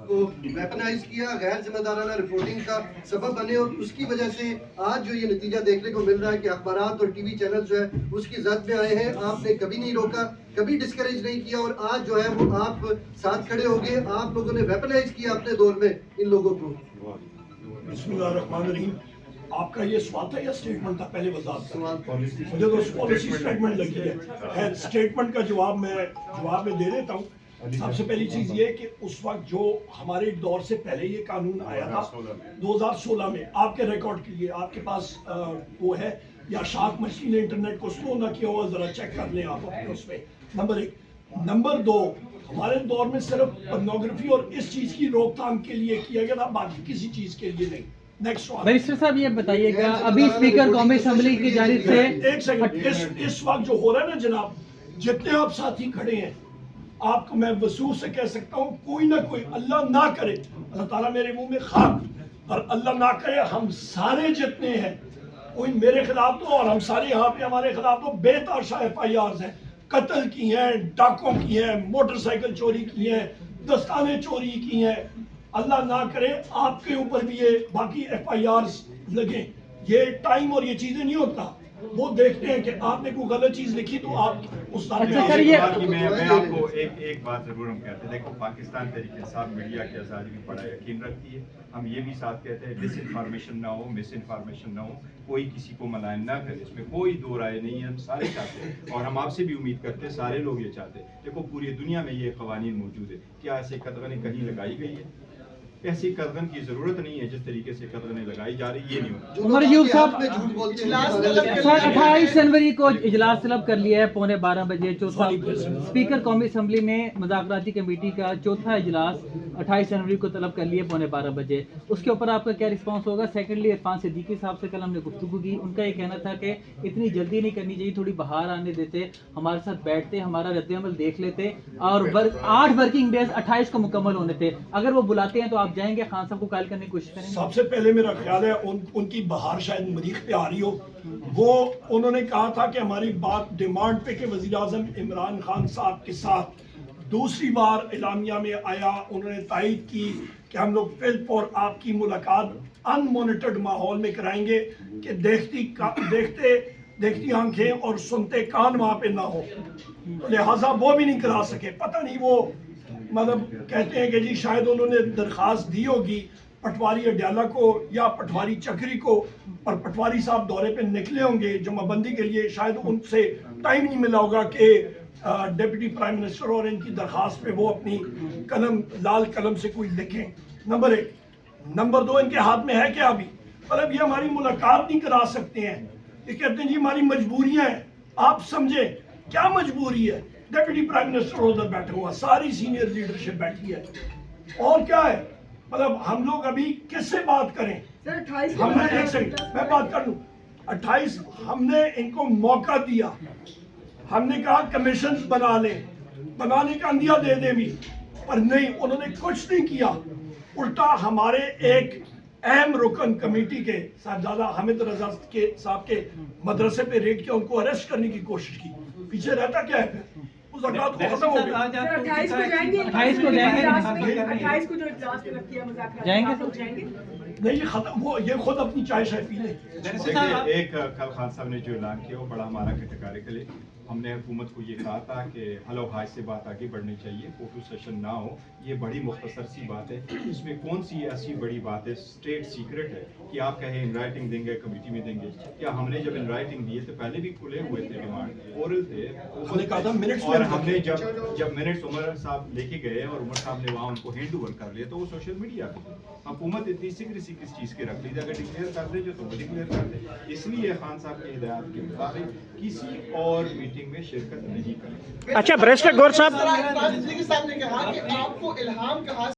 کو ویپنائز کیا، غیر ذمہ دارانہ رپورٹنگ کا سبب بنے، اور اس کی وجہ سے آج جو یہ نتیجہ دیکھنے کو مل رہا ہے کہ اخبارات اور ٹی وی چینل جو ہے اس کی زد میں آئے ہیں. آپ نے کبھی نہیں روکا، کبھی ڈسکریج نہیں کیا، اور آج جو ہے وہ آپ ساتھ کھڑے ہو گئے. آپ لوگوں نے ویپنائز کیا اپنے دور میں ان لوگوں کو. بسم اللہ الرحمن الرحیم. آپ کا یہ سوال تھا یا اسٹیٹمنٹ تھا؟ پہلے وضاحت کریں. مجھے تو پالیسی اسٹیٹمنٹ لگی ہے. خیر اسٹیٹمنٹ کا جواب میں دے دیتا ہوں. سب سے پہلی چیز یہ کہ اس وقت جو ہمارے دور سے پہلے یہ قانون آیا تھا 2016 میں، آپ کے ریکارڈ کے لیے آپ کے پاس وہ ہے یا شاک مچھلی نے انٹرنیٹ کو سلو نہ کیا ہوا، ذرا چیک کر لیں آپ اپنے اس پہ. نمبر 1. نمبر 2، ہمارے دور میں صرف پورنوگرافی اور اس چیز کی روک تھام کے لیے کیا گیا تھا، باقی کسی چیز کے لیے نہیں. بیرسٹر صاحب یہ بتائیے گا، ابھی اسپیکر قومی اسمبلی کی جانب سے ایک سیکنڈ، اس وقت جو ہو رہا ہے نا جناب، جتنے آپ ساتھی کھڑے ہیں، آپ کو میں وضوح سے کہہ سکتا ہوں، کوئی نہ کوئی، اللہ نہ کرے، اللہ تعالیٰ میرے منہ میں خاک، اور اللہ نہ کرے ہم سارے جتنے ہیں، کوئی میرے خلاف تو، اور ہم سارے یہاں پہ ہمارے خلاف تو بے تحاشا FIRs ہیں، قتل کی ہیں، ڈاکوں کی ہیں، موٹر سائیکل چوری کی ہیں، دستانے چوری کی ہیں. اللہ نہ کرے آپ کے اوپر بھی یہ باقی FIRs لگیں. یہ ٹائم اور یہ چیزیں نہیں ہوتا، وہ دیکھتے ہیں کہ آپ نے کوئی غلط چیز لکھی تو آپ اس میں آپ کو ایک بات ضرور ہم کہتے ہیں. دیکھو، پاکستان تحریک انصاف میڈیا کی آزادی میں بڑا یقین رکھتی ہے. ہم یہ بھی ساتھ کہتے ہیں ڈس انفارمیشن نہ ہو، مس انفارمیشن نہ ہو، کوئی کسی کو ملائم نہ کرے. اس میں کوئی دو رائے نہیں ہے، ہم سارے چاہتے ہیں، اور ہم آپ سے بھی امید کرتے ہیں سارے لوگ یہ چاہتے ہیں. دیکھو، پوری دنیا میں یہ قوانین موجود ہے. کیا ایسے قدغنیں کہیں لگائی گئی ہے؟ ایسی قدغن کی ضرورت نہیں ہے. جس طریقے سے قدغنیں لگائی جا رہی یہ نہیں ہوتی. عمر ایوب صاحب 28 جنوری کو اجلاس طلب کر لیا ہے 11:15 بجے. چوتھا اسپیکر قومی اسمبلی نے مذاکراتی کمیٹی کا چوتھا اجلاس 28 جنوری کو طلب کر لیا 11:15 بجے. اس کے اوپر آپ کا کیا رسپانس ہوگا؟ سیکنڈلی عرفان صدیقی صاحب سے کل ہم نے گفتگو کی، ان کا یہ کہنا تھا کہ اتنی جلدی نہیں کرنی چاہیے، تھوڑی بہار آنے دیتے، ہمارے ساتھ بیٹھتے، ہمارا رد عمل دیکھ لیتے، اور 8 ورکنگ ڈیز 28 کو مکمل ہونے تھے. اگر وہ بلاتے ہیں تو آپ جائیں گے؟ خان صاحب کو قائل کرنے کی کوشش کریں گے؟ سب سے پہلے میرا خیال ہے ان کی بہار شاید مریخ پہ آ رہی ہو. وہ انہوں نے کہا تھا کہ ہماری بات ڈیمانڈ پہ کہ وزیر اعظم عمران خان صاحب کے ساتھ دوسری بار اعلامیہ میں آیا. انہوں نے تائید کی کہ ہم لوگ فلپ اور آپ کی ملاقات ان مانیٹرڈ ماحول میں کرائیں گے کہ دیکھتی آنکھیں اور سنتے کان وہاں پہ نہ ہو. لہٰذا وہ بھی نہیں کرا سکے. پتہ نہیں وہ مطلب کہتے ہیں کہ جی شاید انہوں نے درخواست دی ہوگی پٹواری اڈیالہ کو یا پٹواری چکری کو، اور پٹواری صاحب دورے پہ نکلے ہوں گے جمعہ بندی کے لیے، شاید ان سے ٹائم نہیں ملا ہوگا کہ ڈپٹی پرائم منسٹر اور ان کی درخواست پہ وہ اپنی لال قلم سے کوئی لکھیں. نمبر 1. نمبر 2، ان کے ہاتھ میں ہے کیا ابھی؟ مطلب یہ ہماری ملاقات نہیں کرا سکتے ہیں. یہ کہتے ہیں جی ہماری مجبوریاں ہیں. آپ سمجھیں کیا مجبوری ہے؟ ڈپٹی پرائم منسٹر ادھر بیٹھا ہوا، ساری سینئر لیڈرشپ بیٹھی ہے، اور کیا ہے؟ مطلب ہم لوگ ابھی کس سے بات کریں؟ ہم نے ایک سیکنڈ میں بات کر لوں. 28 ہم نے ان کو موقع دیا، ہم نے کہا کمیشنز بنا لیں، بنانے کا اندیا دے دیں بھی، پر نہیں، انہوں نے کچھ نہیں کیا. الٹا ہمارے ایک اہم رکن کمیٹی کے صاحبزادہ حامد رضا صاحب کے مدرسے پہ ریڈ کیا، ان کو اریسٹ کرنے کی کوشش کی. پیچھے رہتا کیا ہے پھر؟ مذاکرات کو ختم ہو گئے. 28 کو جائیں گے نہیں، یہ ختم، وہ یہ خود اپنی چائے شائے پی لیں. ایک کل خان صاحب نے جو اعلان کیا وہ بڑا ہمارا کیٹیگریکل ہے. ہم نے حکومت کو یہ کہا تھا کہ حل و حاج سے بات آگے بڑھنی چاہیے، فوٹو سیشن نہ ہو. یہ بڑی مختصر سی بات ہے، اس میں کون سی ایسی بڑی بات ہے؟ اسٹیٹ سیکرٹ ہے کہ آپ کہیں ان رائٹنگ دیں گے، کمیٹی میں دیں گے. کیا ہم نے جب ان رائٹنگ دیے تو پہلے بھی کھلے ہوئے تھے، ڈیمانڈ اورل تھے، اور ہم نے جب منٹس عمر صاحب لے کے گئے اور عمر صاحب نے وہاں ان کو ہینڈ اوور کر لیا تو وہ سوشل میڈیا پہ حکومت اتنی سیکریسی کس چیز کے رکھ لی تھی؟ اگر ڈکلیئر کر دیں جو تو وہ ڈکلیئر کر دیں. اس لیے خان صاحب کی ہدایات کے مطابق کسی اور میٹنگ میں شرکت نہیں کریں. اچھا، بیرسٹر گور صاحب نے کہا کہ آپ کو الہام کہاں